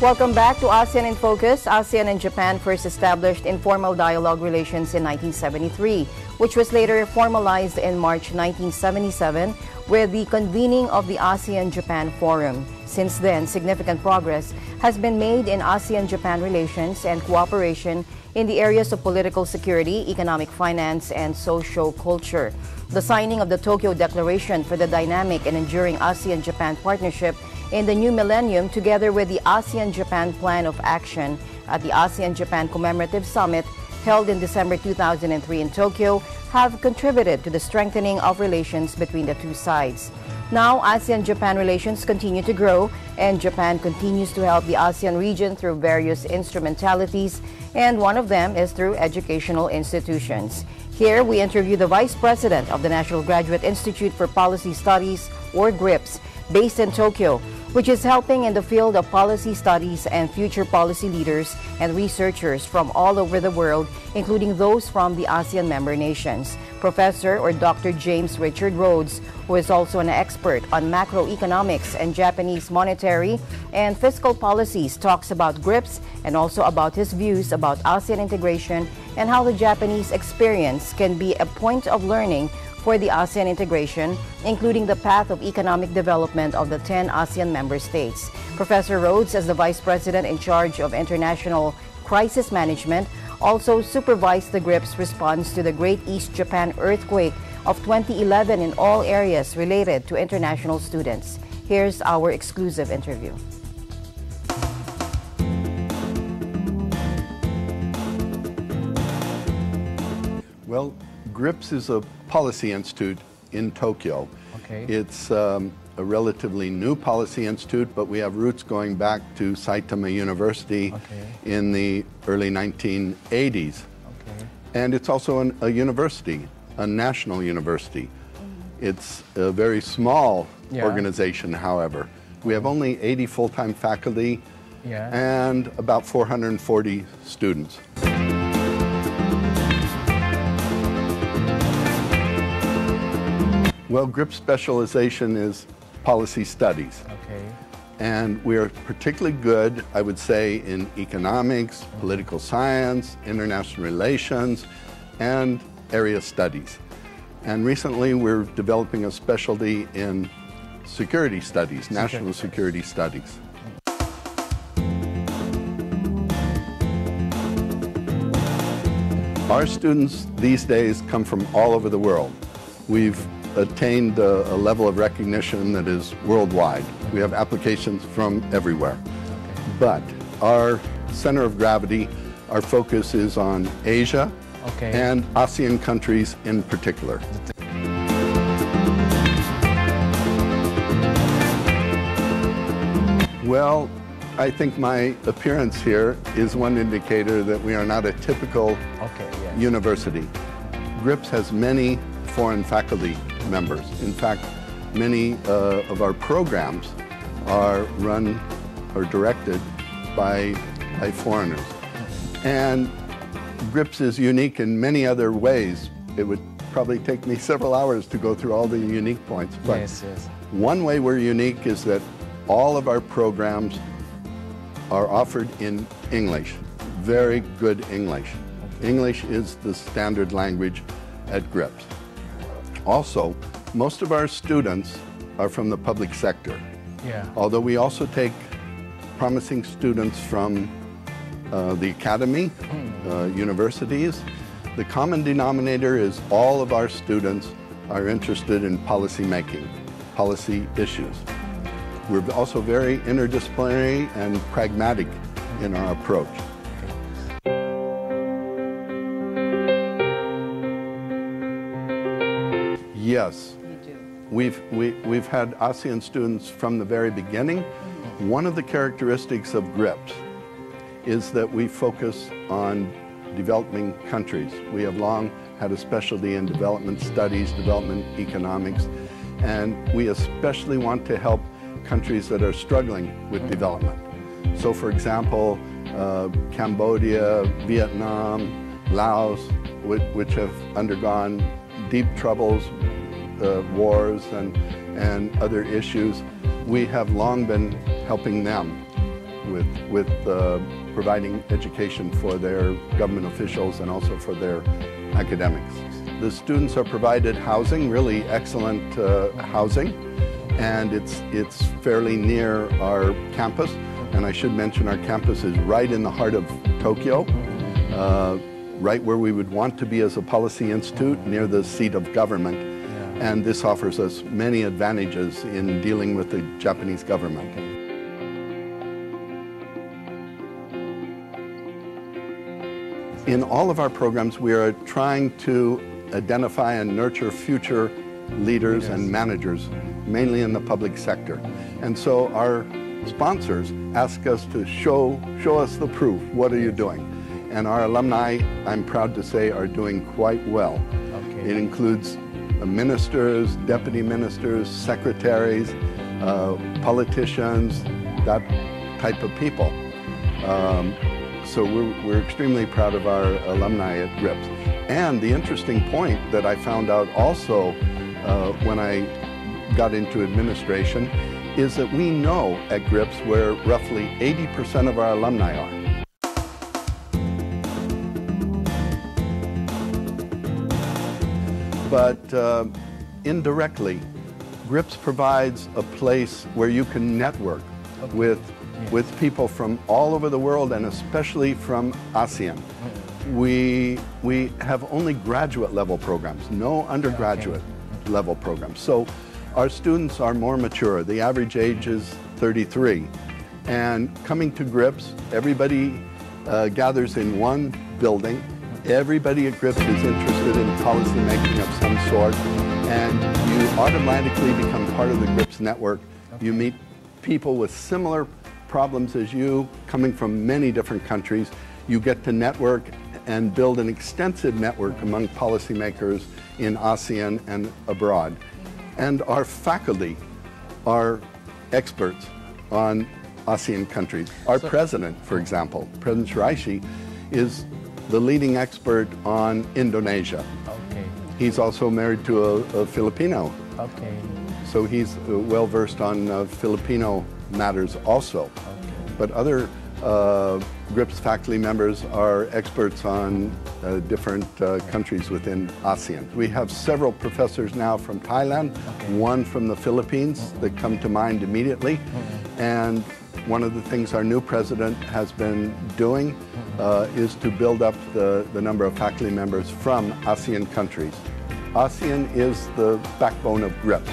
Welcome back to ASEAN in Focus. ASEAN and Japan first established informal dialogue relations in 1973, which was later formalized in March 1977 with the convening of the ASEAN-Japan Forum. Since then, significant progress has been made in ASEAN-Japan relations and cooperation in the areas of political security, economic finance, and socio-culture. The signing of the Tokyo Declaration for the Dynamic and Enduring ASEAN-Japan Partnership in the new millennium, together with the ASEAN-Japan Plan of Action at the ASEAN-Japan Commemorative Summit held in December 2003 in Tokyo, have contributed to the strengthening of relations between the two sides. Now, ASEAN-Japan relations continue to grow, and Japan continues to help the ASEAN region through various instrumentalities, and one of them is through educational institutions. Here, we interview the Vice President of the National Graduate Institute for Policy Studies, or GRIPS, based in Tokyo, which is helping in the field of policy studies and future policy leaders and researchers from all over the world, including those from the ASEAN member nations. Professor or Dr. James Richard Rhodes, who is also an expert on macroeconomics and Japanese monetary and fiscal policies, talks about GRIPS and also about his views about ASEAN integration and how the Japanese experience can be a point of learning for the ASEAN integration, including the path of economic development of the 10 ASEAN member states. Professor Rhodes, as the Vice President in charge of International Crisis Management, also supervised the GRIPS response to the Great East Japan earthquake of 2011 in all areas related to international students. Here's our exclusive interview. Well, GRIPS is a policy institute in Tokyo. Okay. It's a relatively new policy institute, but we have roots going back to Saitama University in the early 1980s. Okay. And it's also a university, a national university. It's a very small organization, however. We have only 80 full-time faculty and about 440 students. Well, GRIPS specialization is policy studies. Okay. And we're particularly good, I would say, in economics, political science, international relations, and area studies. And recently we're developing a specialty in security studies, national security studies. Our students these days come from all over the world. We've attained a level of recognition that is worldwide. We have applications from everywhere. But our center of gravity, our focus is on Asia and ASEAN countries in particular. Well, I think my appearance here is one indicator that we are not a typical university. GRIPS has many foreign faculty members. In fact, many of our programs are run or directed by foreigners. And GRIPS is unique in many other ways. It would probably take me several hours to go through all the unique points. But one way we're unique is that all of our programs are offered in English, very good English. English is the standard language at GRIPS. Also, most of our students are from the public sector. Although we also take promising students from the academy, universities. The common denominator is all of our students are interested in policy making, policy issues. We're also very interdisciplinary and pragmatic in our approach. Yes, we've had ASEAN students from the very beginning. One of the characteristics of GRIPS is that we focus on developing countries. We have long had a specialty in development studies, development economics, and we especially want to help countries that are struggling with development. So, for example, Cambodia, Vietnam, Laos, which have undergone deep troubles, wars and other issues, we have long been helping them. with providing education for their government officials and also for their academics. The students are provided housing, really excellent housing, and it's fairly near our campus. And I should mention our campus is right in the heart of Tokyo, right where we would want to be as a policy institute, near the seat of government. And this offers us many advantages in dealing with the Japanese government. In all of our programs, we are trying to identify and nurture future leaders and managers, mainly in the public sector. And so our sponsors ask us to show us the proof. What are you doing? And our alumni, I'm proud to say, are doing quite well. Okay. It includes ministers, deputy ministers, secretaries, politicians, that type of people. So we're extremely proud of our alumni at GRIPS. And the interesting point that I found out also when I got into administration is that we know at GRIPS where roughly 80% of our alumni are. But indirectly, GRIPS provides a place where you can network with people from all over the world, and especially from ASEAN. We have only graduate level programs, no undergraduate level programs. So our students are more mature. The average age is 33. And coming to GRIPS, everybody gathers in one building. Everybody at GRIPS is interested in policy making of some sort, and you automatically become part of the GRIPS network. You meet people with similar problems as you, coming from many different countries. You get to network and build an extensive network among policymakers in ASEAN and abroad. And our faculty are experts on ASEAN countries. Our president, for example, President Shiraishi, is the leading expert on Indonesia. Okay. He's also married to a Filipino. Okay. So he's well-versed on Filipino matters also. Okay. But other GRIPS faculty members are experts on different countries within ASEAN. We have several professors now from Thailand, one from the Philippines that come to mind immediately. And one of the things our new president has been doing is to build up the number of faculty members from ASEAN countries. ASEAN is the backbone of GRIPS.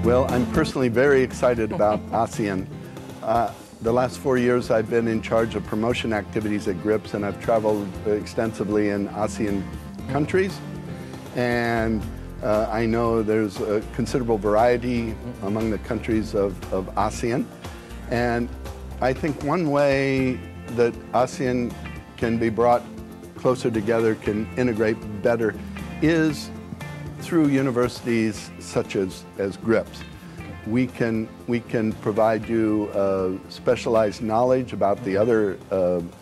Well, I'm personally very excited about ASEAN. The last 4 years I've been in charge of promotion activities at GRIPS, and I've traveled extensively in ASEAN countries. And I know there's a considerable variety among the countries of ASEAN. And I think one way that ASEAN can be brought closer together, can integrate better, is through universities such as GRIPS. We can provide you specialized knowledge about the other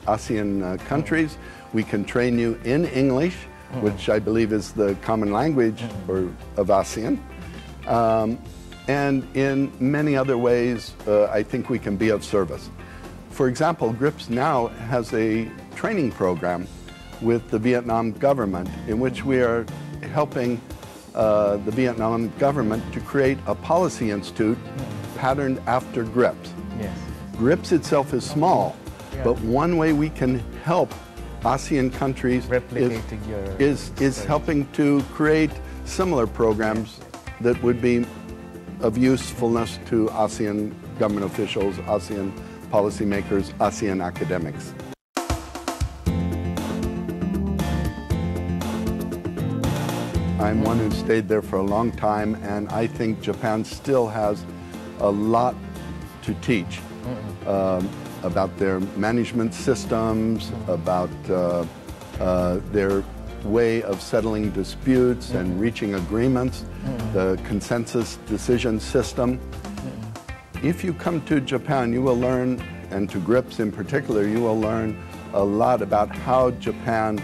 ASEAN countries. We can train you in English, which I believe is the common language of ASEAN. And in many other ways, I think we can be of service. For example, GRIPS now has a training program with the Vietnam government in which we are helping the Vietnam government to create a policy institute patterned after GRIPS. Yes. GRIPS itself is small, but one way we can help ASEAN countries is helping to create similar programs that would be of usefulness to ASEAN government officials, ASEAN policymakers, ASEAN academics. I'm one who stayed there for a long time, and I think Japan still has a lot to teach about their management systems, about their way of settling disputes and reaching agreements, the consensus decision system. If you come to Japan, you will learn, and to GRIPS in particular, you will learn a lot about how Japan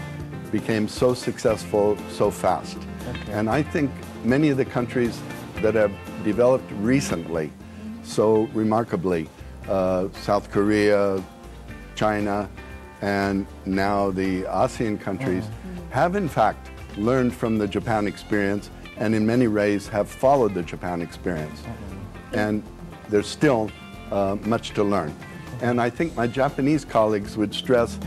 became so successful so fast. Okay. And I think many of the countries that have developed recently so remarkably, South Korea, China, and now the ASEAN countries have in fact learned from the Japan experience, and in many ways have followed the Japan experience. And there's still much to learn. And I think my Japanese colleagues would stress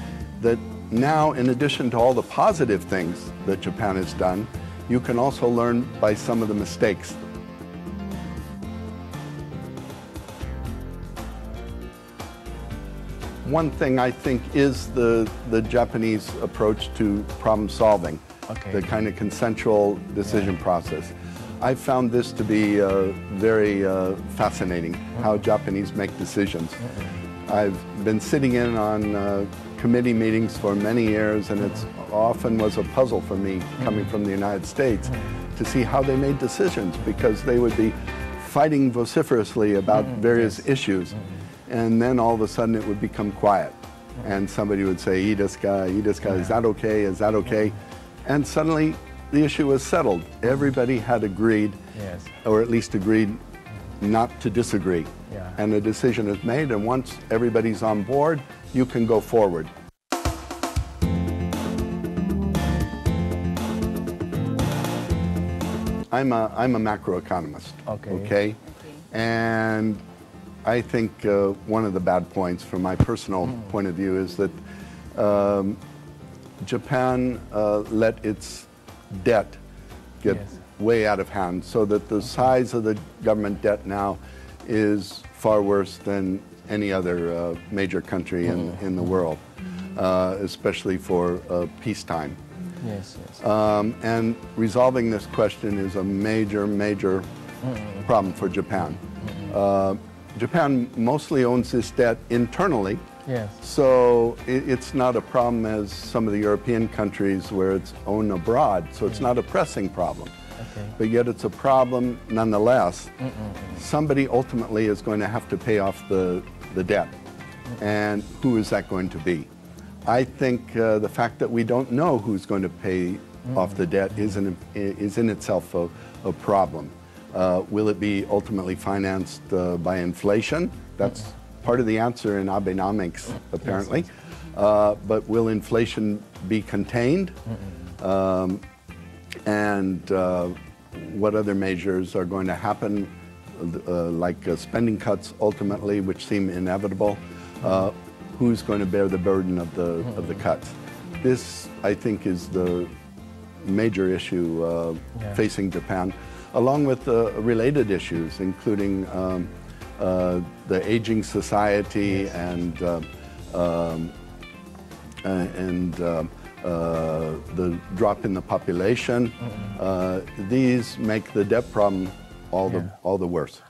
that now, in addition to all the positive things that Japan has done, you can also learn by some of the mistakes. One thing I think is the Japanese approach to problem solving, the kind of consensual decision process. I found this to be very fascinating, how Japanese make decisions. I've been sitting in on committee meetings for many years, and it often was a puzzle for me coming from the United States to see how they made decisions, because they would be fighting vociferously about various issues, and then all of a sudden it would become quiet, and somebody would say, "Ii desu ka? Ii desu ka? Is that okay? Is that okay?" And suddenly the issue was settled. Everybody had agreed, or at least agreed not to disagree. And a decision is made, and once everybody's on board, you can go forward. I'm a macroeconomist, okay? And I think one of the bad points from my personal point of view is that Japan let its debt get way out of hand, so that the size of the government debt now is far worse than any other major country in the world, especially for peacetime. And resolving this question is a major problem for Japan. Japan mostly owns this debt internally, so it's not a problem as some of the European countries where it's owned abroad, so it's not a pressing problem. But yet it's a problem nonetheless. Somebody ultimately is going to have to pay off the debt. And who is that going to be? I think the fact that we don't know who's going to pay off the debt is in itself a problem. Will it be ultimately financed by inflation? That's part of the answer in Abenomics, apparently. But will inflation be contained? And what other measures are going to happen, like spending cuts ultimately, which seem inevitable? Who's going to bear the burden of the cuts? This, I think, is the major issue facing Japan, along with related issues, including the aging society and the drop in the population. These make the debt problem all the worse.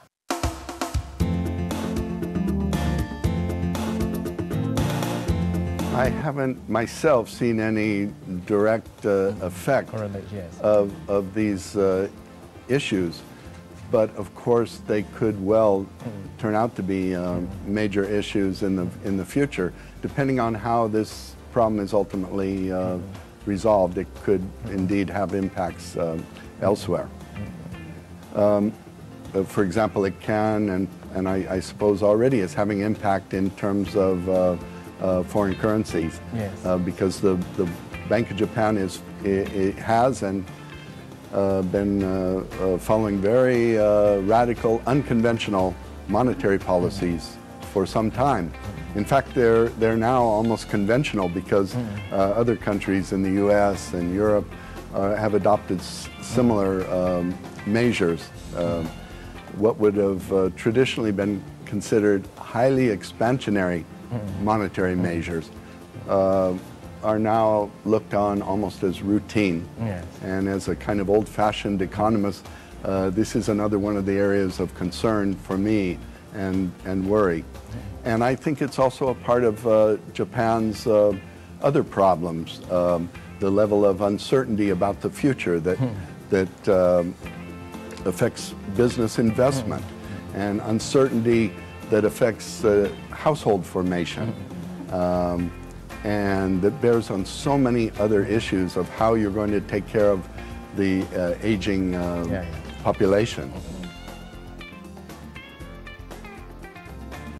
I haven't myself seen any direct effect of these issues, but of course they could well turn out to be major issues in the future, depending on how this problem is ultimately resolved. It could indeed have impacts elsewhere. For example, it can, and I suppose already is having impact in terms of foreign currencies, because the Bank of Japan has been following very radical, unconventional monetary policies for some time. In fact, they're now almost conventional, because other countries in the U.S. and Europe have adopted similar measures. What would have traditionally been considered highly expansionary monetary measures are now looked on almost as routine. And as a kind of old-fashioned economist, this is another one of the areas of concern for me and worry. And I think it's also a part of Japan's other problems, the level of uncertainty about the future that affects business investment, and uncertainty that affects household formation, and that bears on so many other issues of how you're going to take care of the aging population.